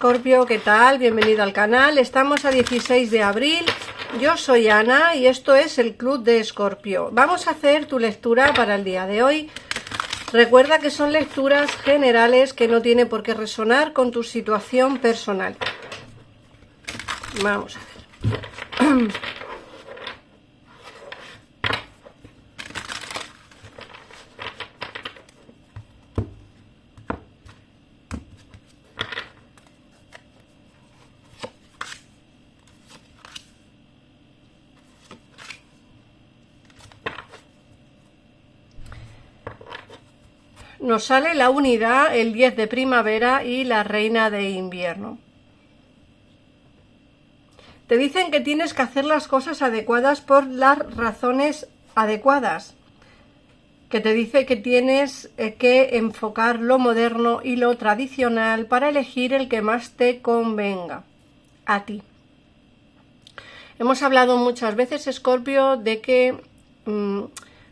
Escorpio, ¿qué tal? Bienvenido al canal. Estamos a 16 de abril. Yo soy Ana y esto es el Club de Escorpio. Vamos a hacer tu lectura para el día de hoy. Recuerda que son lecturas generales que no tiene por qué resonar con tu situación personal. Vamos a ver. Nos sale la unidad, el 10 de primavera y la reina de invierno. Te dicen que tienes que hacer las cosas adecuadas por las razones adecuadas. Que te dice que tienes que enfocar lo moderno y lo tradicional para elegir el que más te convenga a ti. Hemos hablado muchas veces, Escorpio, de que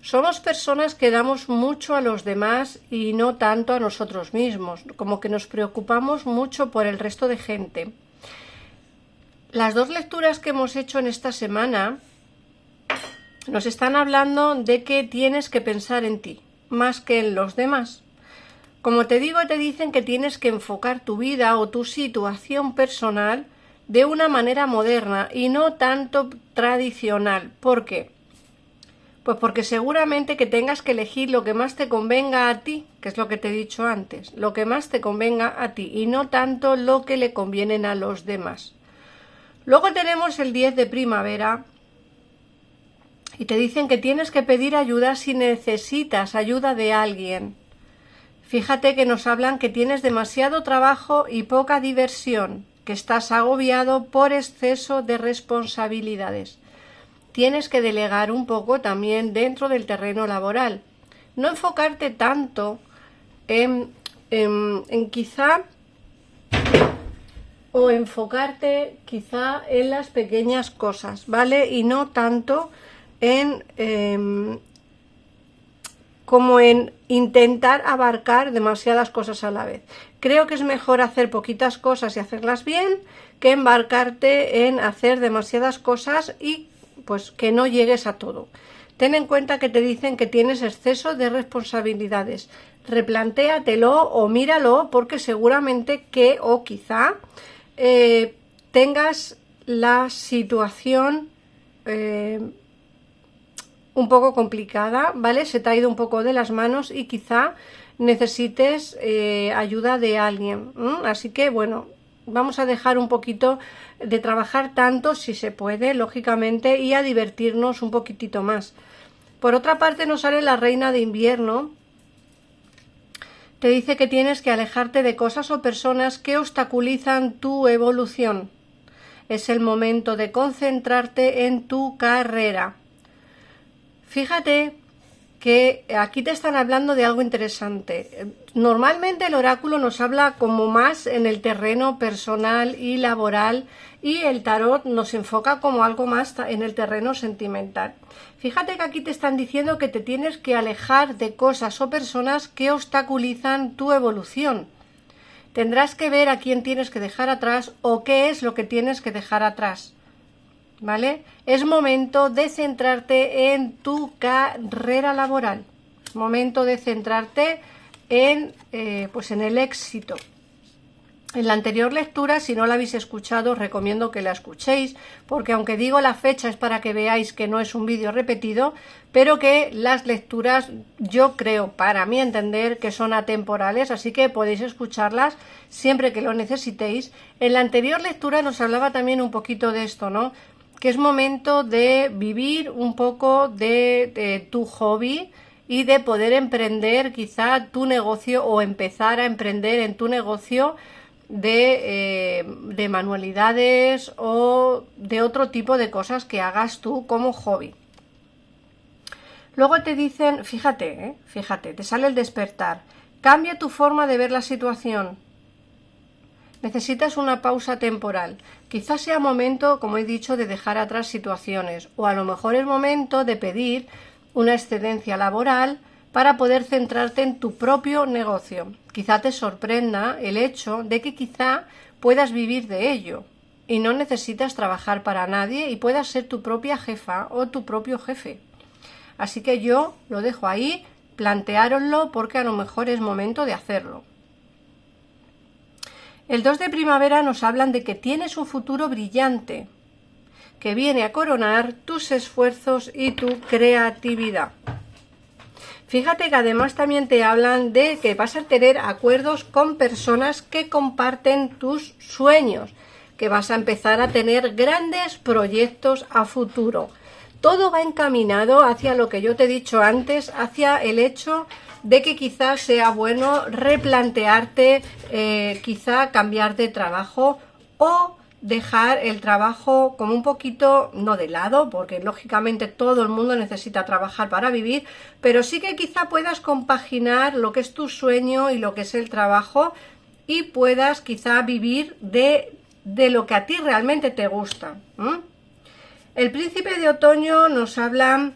somos personas que damos mucho a los demás y no tanto a nosotros mismos, como que nos preocupamos mucho por el resto de gente. Las dos lecturas que hemos hecho en esta semana nos están hablando de que tienes que pensar en ti, más que en los demás. Como te digo, te dicen que tienes que enfocar tu vida o tu situación personal de una manera moderna y no tanto tradicional. ¿Por qué? Pues porque seguramente que tengas que elegir lo que más te convenga a ti, que es lo que te he dicho antes, lo que más te convenga a ti y no tanto lo que le convienen a los demás. Luego tenemos el 10 de primavera y te dicen que tienes que pedir ayuda si necesitas ayuda de alguien. Fíjate que nos hablan que tienes demasiado trabajo y poca diversión, que estás agobiado por exceso de responsabilidades. Tienes que delegar un poco también dentro del terreno laboral. No enfocarte tanto en quizá, o enfocarte quizá en las pequeñas cosas, ¿vale? Y no tanto como en intentar abarcar demasiadas cosas a la vez. Creo que es mejor hacer poquitas cosas y hacerlas bien que embarcarte en hacer demasiadas cosas y pues que no llegues a todo. Ten en cuenta que te dicen que tienes exceso de responsabilidades. Replantéatelo o míralo porque seguramente que o quizá tengas la situación un poco complicada, ¿vale? Se te ha ido un poco de las manos y quizá necesites ayuda de alguien. Así que bueno, vamos a dejar un poquito de trabajar tanto si se puede, lógicamente, y a divertirnos un poquitito más. Por otra parte nos sale la reina de invierno. Te dice que tienes que alejarte de cosas o personas que obstaculizan tu evolución. Es el momento de concentrarte en tu carrera. Fíjate que aquí te están hablando de algo interesante. Normalmente el oráculo nos habla como más en el terreno personal y laboral y el tarot nos enfoca como algo más en el terreno sentimental. Fíjate que aquí te están diciendo que te tienes que alejar de cosas o personas que obstaculizan tu evolución. Tendrás que ver a quién tienes que dejar atrás o qué es lo que tienes que dejar atrás. ¿Vale? Es momento de centrarte en tu carrera laboral. Es momento de centrarte en el éxito. En la anterior lectura, si no la habéis escuchado, os recomiendo que la escuchéis, porque aunque digo la fecha es para que veáis que no es un vídeo repetido, pero que las lecturas, yo creo, para mi entender, que son atemporales, así que podéis escucharlas siempre que lo necesitéis. En la anterior lectura nos hablaba también un poquito de esto, ¿no? Que es momento de vivir un poco de tu hobby y de poder emprender quizá tu negocio o empezar a emprender en tu negocio de manualidades o de otro tipo de cosas que hagas tú como hobby. Luego te dicen, fíjate, te sale el despertar. Cambia tu forma de ver la situación. Necesitas una pausa temporal. Quizás sea momento, como he dicho, de dejar atrás situaciones, o a lo mejor es momento de pedir una excedencia laboral para poder centrarte en tu propio negocio. Quizá te sorprenda el hecho de que quizá puedas vivir de ello y no necesitas trabajar para nadie y puedas ser tu propia jefa o tu propio jefe. Así que yo lo dejo ahí, planteároslo porque a lo mejor es momento de hacerlo. El 2 de primavera nos hablan de que tienes un futuro brillante, que viene a coronar tus esfuerzos y tu creatividad. Fíjate que además también te hablan de que vas a tener acuerdos con personas que comparten tus sueños, que vas a empezar a tener grandes proyectos a futuro. Todo va encaminado hacia lo que yo te he dicho antes, hacia el hecho de que quizás sea bueno replantearte, quizá cambiar de trabajo o dejar el trabajo como un poquito, no de lado, porque lógicamente todo el mundo necesita trabajar para vivir, pero sí que quizá puedas compaginar lo que es tu sueño y lo que es el trabajo y puedas quizá vivir de lo que a ti realmente te gusta. El príncipe de otoño nos habla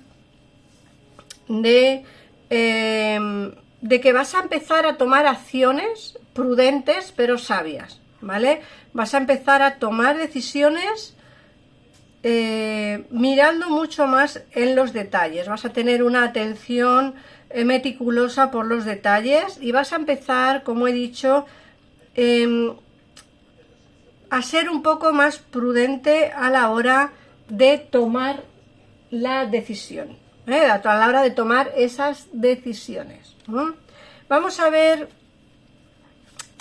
de que vas a empezar a tomar acciones prudentes pero sabias, ¿vale? Vas a empezar a tomar decisiones mirando mucho más en los detalles. Vas a tener una atención meticulosa por los detalles y vas a empezar, como he dicho, a ser un poco más prudente a la hora de tomar la decisión, a la hora de tomar esas decisiones. Vamos a ver,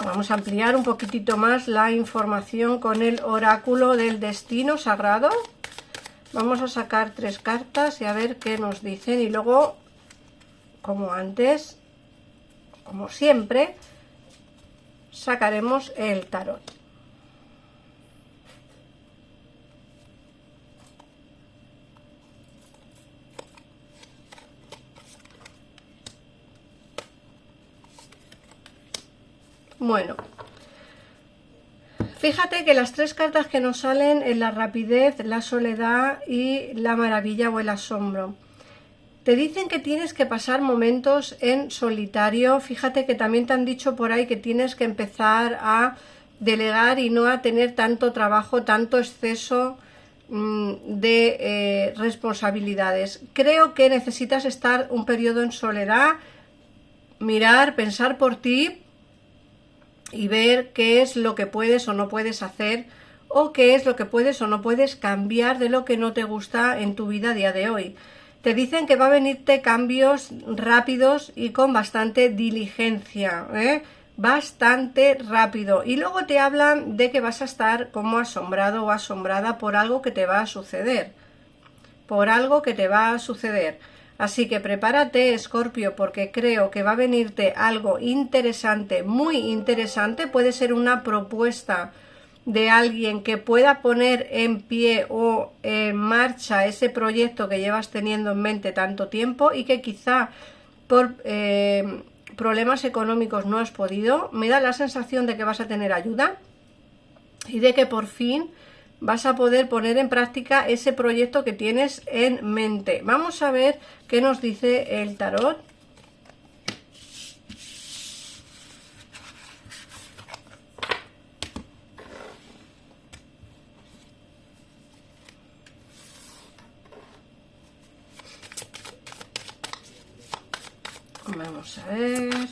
vamos a ampliar un poquitito más la información con el oráculo del destino sagrado. Vamos a sacar 3 cartas y a ver qué nos dicen y luego, como antes, como siempre, sacaremos el tarot. Bueno, fíjate que las 3 cartas que nos salen en la rapidez, la soledad y la maravilla o el asombro, te dicen que tienes que pasar momentos en solitario. Fíjate que también te han dicho por ahí que tienes que empezar a delegar y no a tener tanto trabajo, tanto exceso de responsabilidades. Creo que necesitas estar un periodo en soledad, mirar, pensar por ti y ver qué es lo que puedes o no puedes hacer o qué es lo que puedes o no puedes cambiar de lo que no te gusta en tu vida a día de hoy. Te dicen que va a venirte cambios rápidos y con bastante diligencia, bastante rápido. Y luego te hablan de que vas a estar como asombrado o asombrada por algo que te va a suceder. Por algo que te va a suceder. Así que prepárate, Escorpio, porque creo que va a venirte algo interesante, muy interesante. Puede ser una propuesta de alguien que pueda poner en pie o en marcha ese proyecto que llevas teniendo en mente tanto tiempo y que quizá por problemas económicos no has podido. Me da la sensación de que vas a tener ayuda y de que por fin vas a poder poner en práctica ese proyecto que tienes en mente. Vamos a ver qué nos dice el tarot. Vamos a ver.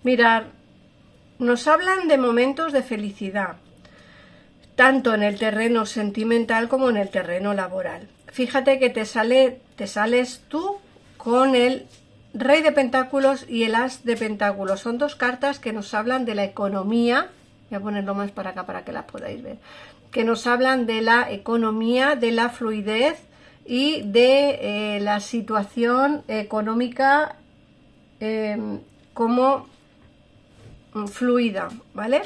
Mirad, nos hablan de momentos de felicidad, tanto en el terreno sentimental como en el terreno laboral. Fíjate que te sales tú con el Rey de Pentáculos y el As de Pentáculos. Son 2 cartas que nos hablan de la economía. Voy a ponerlo más para acá para que las podáis ver. Que nos hablan de la economía, de la fluidez y de la situación económica como fluida, ¿vale?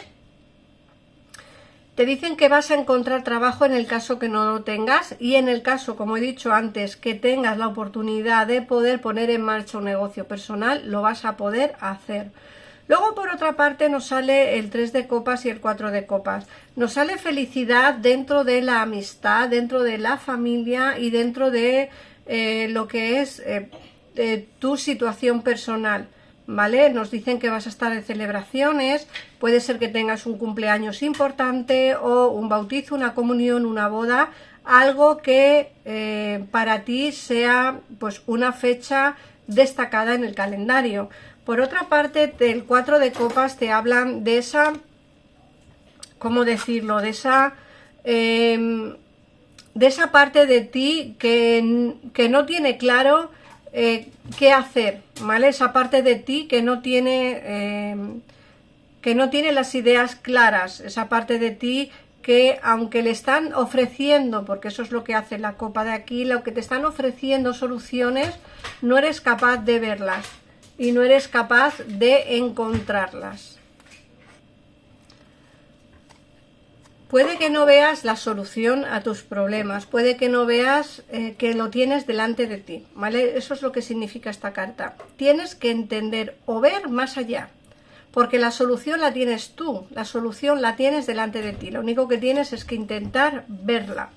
Te dicen que vas a encontrar trabajo en el caso que no lo tengas y en el caso, como he dicho antes, que tengas la oportunidad de poder poner en marcha un negocio personal, lo vas a poder hacer. Luego, por otra parte, nos sale el 3 de copas y el 4 de copas. Nos sale felicidad dentro de la amistad, dentro de la familia y dentro de lo que es tu situación personal. ¿Vale? Nos dicen que vas a estar en celebraciones, puede ser que tengas un cumpleaños importante o un bautizo, una comunión, una boda, algo que para ti sea pues una fecha destacada en el calendario. Por otra parte, del 4 de copas te hablan de esa, ¿cómo decirlo? De esa parte de ti que no tiene claro qué hacer, ¿vale? Esa parte de ti que no tiene las ideas claras, esa parte de ti que aunque le están ofreciendo, porque eso es lo que hace la copa de aquí, lo que te están ofreciendo soluciones, no eres capaz de verlas y no eres capaz de encontrarlas. Puede que no veas la solución a tus problemas, puede que no veas que lo tienes delante de ti, ¿vale? Eso es lo que significa esta carta. Tienes que entender o ver más allá, porque la solución la tienes tú, la solución la tienes delante de ti. Lo único que tienes es que intentar verla.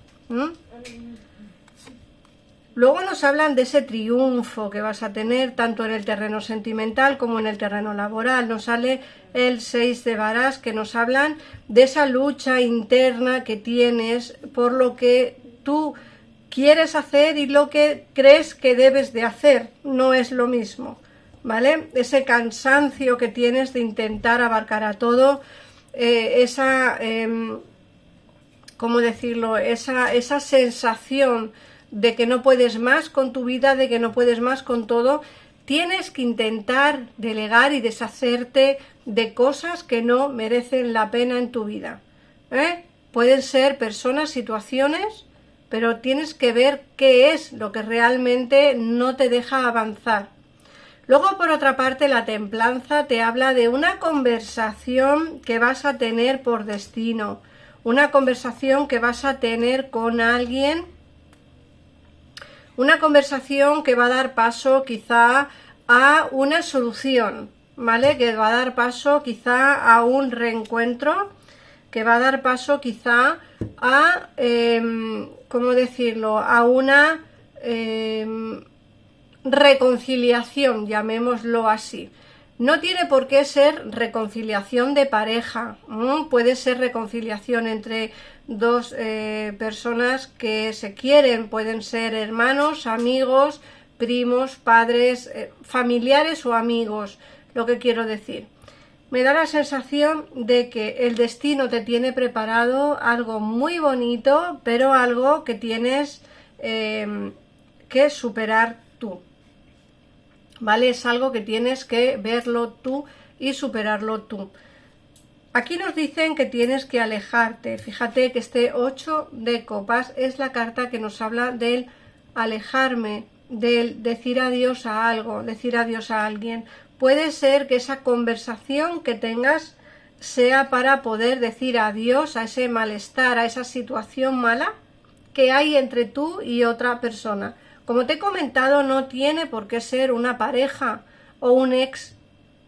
Luego nos hablan de ese triunfo que vas a tener tanto en el terreno sentimental como en el terreno laboral. Nos sale el 6 de varas, que nos hablan de esa lucha interna que tienes por lo que tú quieres hacer y lo que crees que debes de hacer. No es lo mismo, ¿vale? Ese cansancio que tienes de intentar abarcar a todo, ¿cómo decirlo? Esa sensación de que no puedes más con tu vida, de que no puedes más con todo. Tienes que intentar delegar y deshacerte de cosas que no merecen la pena en tu vida. Pueden ser personas, situaciones, pero tienes que ver qué es lo que realmente no te deja avanzar. Luego, por otra parte, la templanza te habla de una conversación que vas a tener por destino, una conversación que vas a tener con alguien, una conversación que va a dar paso quizá a una solución, ¿vale? Que va a dar paso quizá a un reencuentro, que va a dar paso quizá a, ¿cómo decirlo? A una reconciliación, llamémoslo así. No tiene por qué ser reconciliación de pareja, puede ser reconciliación entre dos personas que se quieren, pueden ser hermanos, amigos, primos, padres, familiares o amigos, lo que quiero decir. Me da la sensación de que el destino te tiene preparado algo muy bonito, pero algo que tienes que superar tú. ¿Vale? Es algo que tienes que verlo tú y superarlo tú. Aquí nos dicen que tienes que alejarte. Fíjate que este 8 de copas es la carta que nos habla del alejarme, del decir adiós a algo, decir adiós a alguien. Puede ser que esa conversación que tengas sea para poder decir adiós a ese malestar, a esa situación mala que hay entre tú y otra persona. Como te he comentado, no tiene por qué ser una pareja o un ex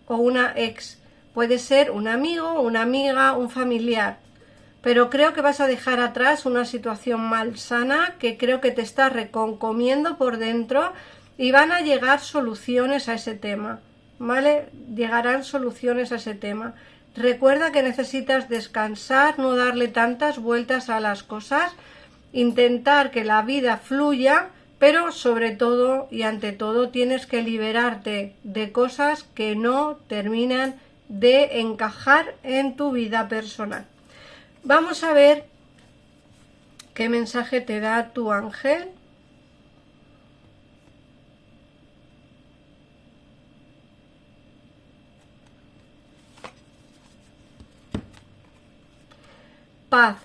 o una ex. Puede ser un amigo, una amiga, un familiar. Pero creo que vas a dejar atrás una situación malsana que creo que te está reconcomiendo por dentro y van a llegar soluciones a ese tema, ¿vale? Llegarán soluciones a ese tema. Recuerda que necesitas descansar, no darle tantas vueltas a las cosas, intentar que la vida fluya, pero sobre todo y ante todo tienes que liberarte de cosas que no terminan de encajar en tu vida personal. Vamos a ver qué mensaje te da tu ángel. Paz.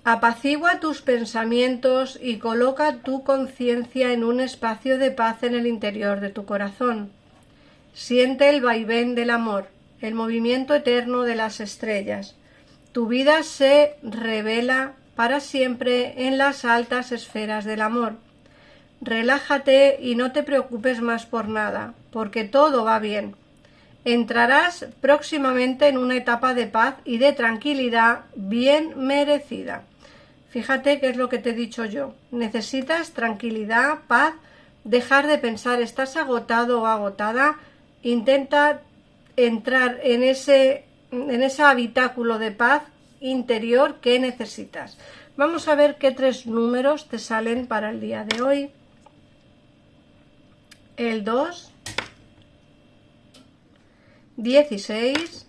Apacigua tus pensamientos y coloca tu conciencia en un espacio de paz en el interior de tu corazón. Siente el vaivén del amor, el movimiento eterno de las estrellas. Tu vida se revela para siempre en las altas esferas del amor. Relájate y no te preocupes más por nada, porque todo va bien. Entrarás próximamente en una etapa de paz y de tranquilidad bien merecida. Fíjate qué es lo que te he dicho yo. Necesitas tranquilidad, paz, dejar de pensar estás agotado o agotada. Intenta entrar en ese habitáculo de paz interior que necesitas. Vamos a ver qué 3 números te salen para el día de hoy. El 2, 16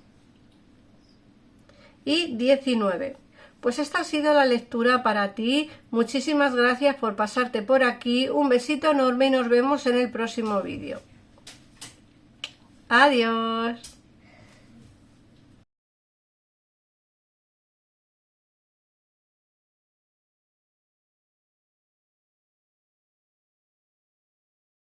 y 19. Pues esta ha sido la lectura para ti. Muchísimas gracias por pasarte por aquí. Un besito enorme y nos vemos en el próximo vídeo. Adiós.